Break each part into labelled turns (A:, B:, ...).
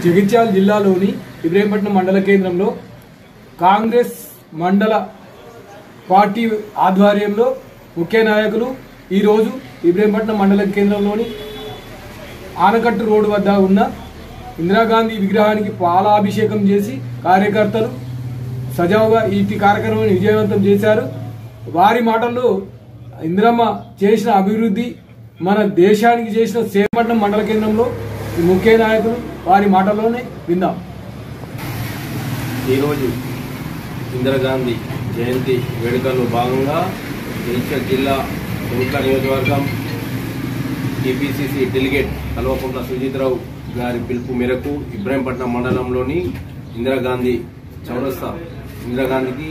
A: జగిత్యాల జిల్లాలోని ఇబ్రహీంపట్నం మండల కేంద్రంలో కాంగ్రెస్ మండల పార్టీ ఆధ్వర్యంలో ముఖ్య నాయకులు ఈరోజు ఇబ్రహీంపట్నం మండల కేంద్రంలోని ఆనకట్టు రోడ్డు వద్ద ఉన్న ఇందిరాగాంధీ విగ్రహానికి పాలాభిషేకం చేసి కార్యకర్తలు సజావుగా ఈ కార్యక్రమాన్ని విజయవంతం చేశారు. వారి మాటల్లో ఇందిరమ్మ చేసిన అభివృద్ధి, మన దేశానికి చేసిన సేపట్నం మండల కేంద్రంలో ముఖ్య నాయకులు వారి మాటల్లోనే విందాం.
B: ఈరోజు ఇందిరాగాంధీ జయంతి వేడుకల్లో భాగంగా జగిత్యాల జిల్లా కొరుట్ల నియోజకవర్గం టీపీసీసీ డెలిగేట్ కల్వకుంట్ల సుజిత్రావు గారి పిలుపు మేరకు ఇబ్రహీంపట్నం మండలంలోని ఇందిరాగాంధీ చౌరస్తా ఇందిరాగాంధీకి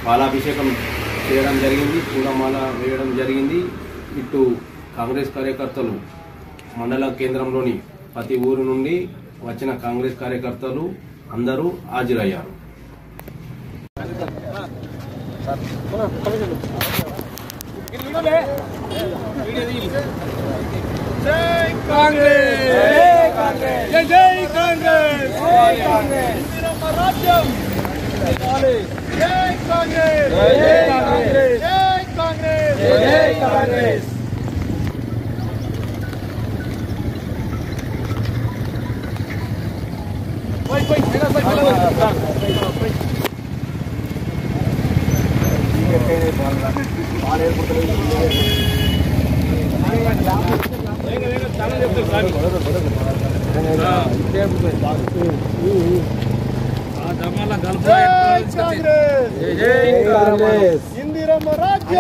B: పాలాభిషేకం చేయడం జరిగింది, పూలమాల వేయడం జరిగింది. ఇటు కాంగ్రెస్ కార్యకర్తలు మండల కేంద్రంలోని ప్రతి ఊరు నుండి వచ్చిన కాంగ్రెస్ కార్యకర్తలు అందరూ హాజరయ్యారు.
A: జై కాంగ్రెస్, జై జై కాంగ్రెస్, జై కాంగ్రెస్, ఇందిరమ్మ రాజ్యం, జై కాంగ్రెస్, జై కాంగ్రెస్, జై కాంగ్రెస్, జై కాంగ్రెస్. ఇందిరమ్మ రాజ్యం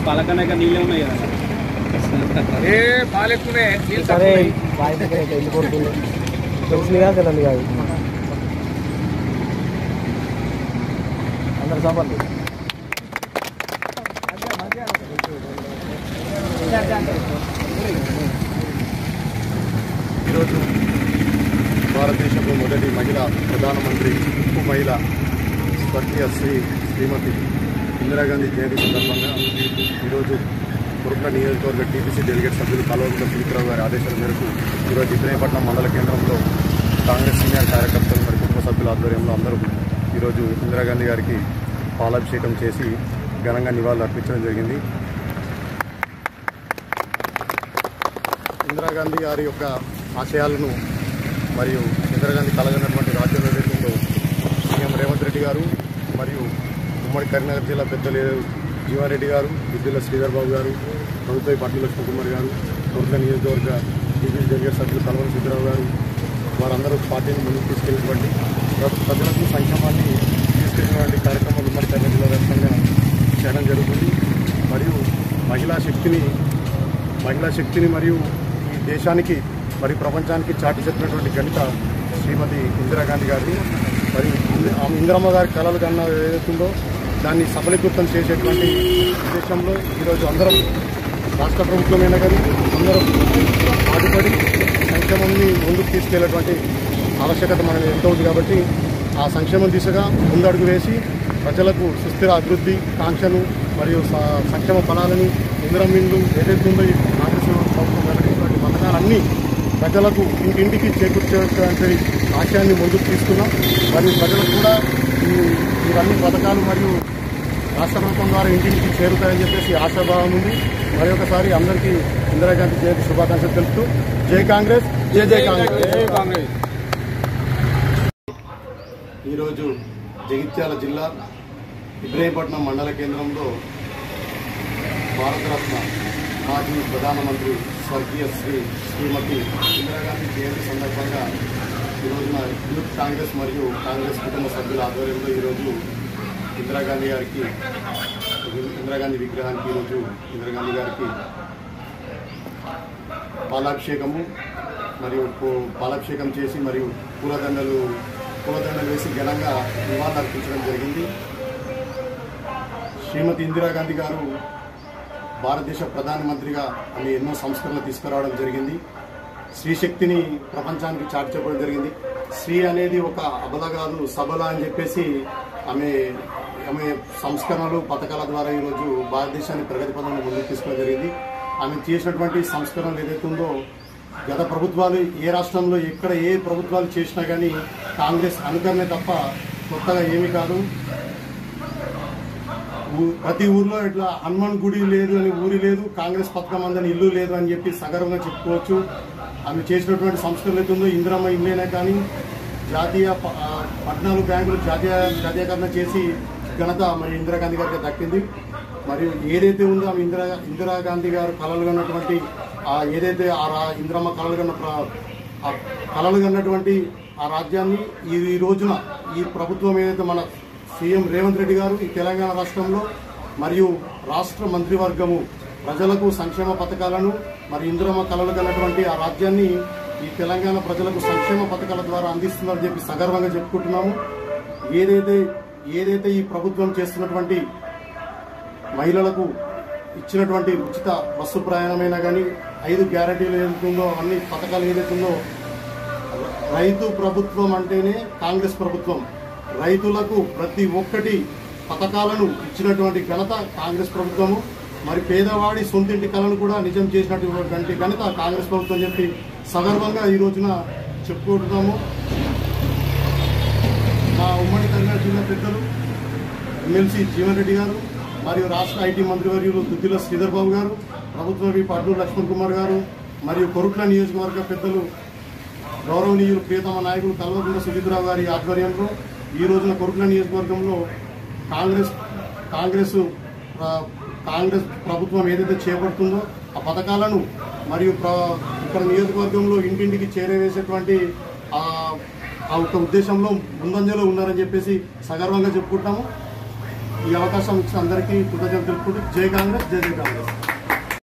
B: పాలకనక నీళ్ళే ఉన్నాయి కదా,
A: పాలెక్కునే
C: తెలిసింది కాదు తెలండి కాదు అందరు సభలు
D: ఈరోజు భారతదేశంలో మొదటి మహిళా ప్రధానమంత్రి ఉప్పు మహిళ స్వర్గీయ శ్రీమతి ఇందిరాగాంధీ జయంతి సందర్భంగా ఈరోజు కొరుట్ల నియోజకవర్గ టీపీసీ డెలిగేట్ సభ్యులు కల్వకుంట్ల సుజిత్రావు గారి ఆదేశాల మేరకు ఈరోజు ఇబ్రహీంపట్నం మండల కేంద్రంలో కాంగ్రెస్ సీనియర్ కార్యకర్తలు మరియు కుటుంబ సభ్యుల ఆధ్వర్యంలో అందరూ ఈరోజు ఇందిరాగాంధీ గారికి పాలాభిషేకం చేసి ఘనంగా నివాళులు అర్పించడం జరిగింది. ఇందిరాగాంధీ గారి యొక్క ఆశయాలను మరియు ఇందిరాగాంధీ కలగనటువంటి రాజ్యం ఏదైతుందో సీఎం రేవంత్ రెడ్డి గారు మరియు ఉమ్మడి కరీంనగర్ జిల్లా పెద్దలు జీవారెడ్డి గారు, విద్యుల శ్రీధర్ బాబు గారు, ప్రభుత్వ పట్ల లక్ష్మీ కుమార్ గారు, కొరుట్ల నియోజకవర్గ టీపీ డెలిగేట్ సభ్యులు కల్వకుంట్ల సుజిత్రావు గారు వారందరూ పార్టీని ముందుకు తీసుకెళ్ళినటువంటి ప్రజలకు సంక్షేమాన్ని తీసుకెళ్ళినటువంటి కార్యక్రమాలు ఉమ్మడి కరీంనగర్ జిల్లా వ్యాప్తంగా చేయడం జరుగుతుంది. మరియు మహిళా శక్తిని మరియు ఈ దేశానికి మరియు ప్రపంచానికి చాటి చెప్పినటువంటి ఘనత శ్రీమతి ఇందిరాగాంధీ గారిని. మరియు ఇందిరమ్మ గారి కళలు కన్నా ఏదైతుందో దాన్ని సఫలీకృతం చేసేటువంటి ఉద్దేశంలో ఈరోజు అందరం రాష్ట్ర ప్రభుత్వమైనా కానీ అందరం ఆదుపడి సంక్షేమాన్ని ముందుకు తీసుకెళ్లేటువంటి ఆవశ్యకత మనకు ఎంతో ఉంది. కాబట్టి ఆ సంక్షేమం దిశగా ముందడుగు వేసి ప్రజలకు సుస్థిర అభివృద్ధి కాంక్షను మరియు సంక్షేమ ఫలాలను ఇందిరమ్మిండ్లు ఏదైతుందో ఈ కాంగ్రెస్ ప్రభుత్వం వెల్లడించినటువంటి పథకాలన్నీ ప్రజలకు ఇంటింటికి చేకూర్చేటువంటి ఆశయాన్ని ముందుకు తీసుకున్నాం. మరియు ప్రజలకు కూడా ఇవన్నీ పథకాలు మరియు రాష్ట్ర ప్రభుత్వం ద్వారా ఇంటింటికి చేరుతాయని చెప్పేసి ఆశాభావం ఉంది. మరొకసారి అందరికీ ఇందిరాగాంధీ జయంతి శుభాకాంక్షలు తెలుపుతూ జై కాంగ్రెస్, జై జై కాంగ్రెస్, జై కాంగ్రెస్. ఈరోజు జగిత్యాల జిల్లా ఇబ్రహీంపట్నం మండల కేంద్రంలో భారతరత్న మాజీ ప్రధానమంత్రి స్వర్గీయ శ్రీమతి ఇందిరాగాంధీ జయంతి సందర్భంగా ఈరోజున యూత్ కాంగ్రెస్ మరియు కాంగ్రెస్ కుటుంబ సభ్యుల ఆధ్వర్యంలో ఈరోజు ఇందిరాగాంధీ విగ్రహానికి ఈరోజు ఇందిరాగాంధీ గారికి పాలాభిషేకము మరియు పాలాభిషేకం చేసి మరియు పూలదండలు వేసి ఘనంగా నివాళులు అర్పించడం జరిగింది. శ్రీమతి ఇందిరాగాంధీ గారు భారతదేశ ప్రధానమంత్రిగా ఆమె ఎన్నో సంస్కరణలు తీసుకురావడం జరిగింది. స్త్రీశక్తిని ప్రపంచానికి చాటి చెప్పడం జరిగింది. స్త్రీ అనేది ఒక అబల కాదు సబల అని చెప్పేసి ఆమె సంస్కరణలు పథకాల ద్వారా ఈరోజు భారతదేశాన్ని ప్రగతి పదంలో ముందుకు తీసుకోవడం జరిగింది. ఆమె చేసినటువంటి సంస్కరణలు ఏదైతే ఉందో గత ప్రభుత్వాలు ఏ రాష్ట్రంలో ఎక్కడ ఏ ప్రభుత్వాలు చేసినా కానీ కాంగ్రెస్ అనుకరణే తప్ప కొత్తగా ఏమీ కాదు. ప్రతి ఊర్లో ఇట్లా హనుమాన్ గుడి లేదు అని ఊరి లేదు, కాంగ్రెస్ పథకం అందని ఇల్లు లేదు అని చెప్పి సగర్వంగా చెప్పుకోవచ్చు. ఆమె చేసినటువంటి సంస్కరణలు అయితే ఉందో ఇందిరమ్మ ఇల్లేనే కానీ జాతీయ 14 బ్యాంకులు జాతీయకరణ చేసి ఘనత మరి ఇందిరాగాంధీ గారికి దక్కింది. మరియు ఏదైతే ఉందో ఆమె ఇందిరాగాంధీ గారు కలలు కన్నటువంటి ఏదైతే ఇందిరమ్మ కలలు కన్నటువంటి ఆ రాజ్యాన్ని ఈ రోజున ఈ ప్రభుత్వం ఏదైతే మన సీఎం రేవంత్ రెడ్డి గారు ఈ తెలంగాణ రాష్ట్రంలో మరియు రాష్ట్ర మంత్రివర్గము ప్రజలకు సంక్షేమ పథకాలను మరి ఇందిరమ్మ కలలు కన్నటువంటి ఆ రాజ్యాన్ని ఈ తెలంగాణ ప్రజలకు సంక్షేమ పథకాల ద్వారా అందిస్తున్నారని చెప్పి సగర్వంగా చెప్పుకుంటున్నాము. ఏదైతే ఈ ప్రభుత్వం చేస్తున్నటువంటి మహిళలకు ఇచ్చినటువంటి ఉచిత బస్సు ప్రయాణమైనా కానీ 5 గ్యారెంటీలు ఏదైతుందో అన్ని పథకాలు ఏదైతుందో రైతు ప్రభుత్వం అంటేనే కాంగ్రెస్ ప్రభుత్వం. రైతులకు ప్రతి ఒక్కటి పథకాలను ఇచ్చినటువంటి ఘనత కాంగ్రెస్ ప్రభుత్వము. మరి పేదవాడి సొంతింటి కళను కూడా నిజం చేసినటువంటి ఘనత కాంగ్రెస్ ప్రభుత్వం చెప్పి సగర్వంగా ఈ రోజున చెప్పుకుంటున్నాము. మా ఉమ్మడి కరీంనగర్ జిల్లా పెద్దలు ఎమ్మెల్సీ జీవన్ రెడ్డి గారు మరియు రాష్ట్ర ఐటీ మంత్రివర్యులు దుద్దిల శ్రీధర్ బాబు గారు, ప్రభుత్వ విప్ అడ్లూరు లక్ష్మణ్ కుమార్ గారు మరియు కొరుట్ల నియోజకవర్గ పెద్దలు గౌరవనీయులు ప్రియతమ నాయకులు కల్వకుంట్ల సుజిత్రావు గారి ఆధ్వర్యంలో ఈ రోజున కొరుట్ల నియోజకవర్గంలో కాంగ్రెస్ ప్రభుత్వం ఏదైతే చేపడుతుందో ఆ పథకాలను మరియు ఇక్కడ నియోజకవర్గంలో ఇంటింటికి చేరవేసేటువంటి ఆ ఒక ఉద్దేశంలో ముందంజలో ఉన్నారని చెప్పేసి సగర్వంగా చెప్పుకుంటాము. ఈ అవకాశం ఇచ్చిన అందరికీ కృతజ్ఞతలు తెలుపుకుంటూ జై కాంగ్రెస్, జై జై కాంగ్రెస్.